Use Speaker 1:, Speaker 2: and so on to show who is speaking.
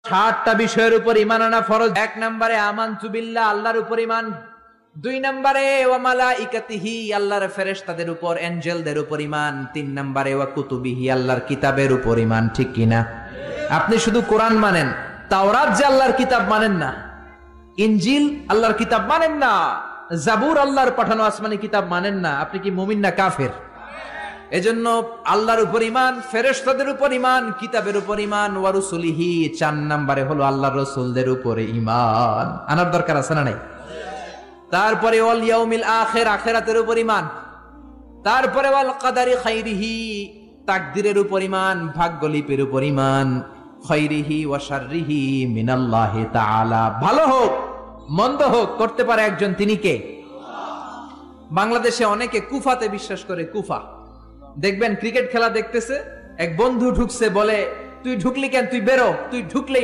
Speaker 1: 7টা বিষয়ের উপর ঈমান আনা ফরজ। 1 নম্বরে আমানতু বিল্লাহ, আল্লাহর উপর ঈমান। 2 নম্বরে ওয়া মালাইকাতিহি, আল্লাহর ফেরেশতাদের উপর, এঞ্জেলদের উপর ঈমান। 3 নম্বরে ওয়া কুতুবিহি, আল্লাহর কিতাবের উপর ঈমান। ঠিক কি না? আপনি শুধু কোরআন মানেন, তাওরাত যে আল্লাহর কিতাব মানেন না, ইনজিল আল্লাহর কিতাব মানেন না, জাবুর আল্লাহর পাঠানো আসমানি কিতাব মানেন না, আপনি কি মুমিন না কাফের? এজন্য আল্লাহর উপর ঈমান, ফেরেশতাদের উপর ঈমান, কিতাবের উপর ঈমান, ওয়া রুসুলিহি। 4 নম্বরে হলো আল্লাহর রাসূলদের উপরে ঈমান আনার দরকার আছে না নাই? তারপরে ওয়াল ইয়াউমিল আখির, আখিরাতের উপর ঈমান। তারপরে ওয়াল কদারি খাইরিহি, তাকদীরের উপর ঈমান, ভাগ্যলিপির উপর ঈমান। খাইরিহি ওয়া শাররিহি মিনাল্লাহি তাআলা, ভালো হোক মন্দ হোক করতে পারে একজন, তিনি কে? বাংলাদেশে অনেকে কুফাতে বিশ্বাস করে। কুফা দেখবেন ক্রিকেট খেলা দেখতেছে, এক বন্ধু ঢুকছে, বলে তুই ঢুকলি কেন, তুই বেরো, তুই ঢুকলেই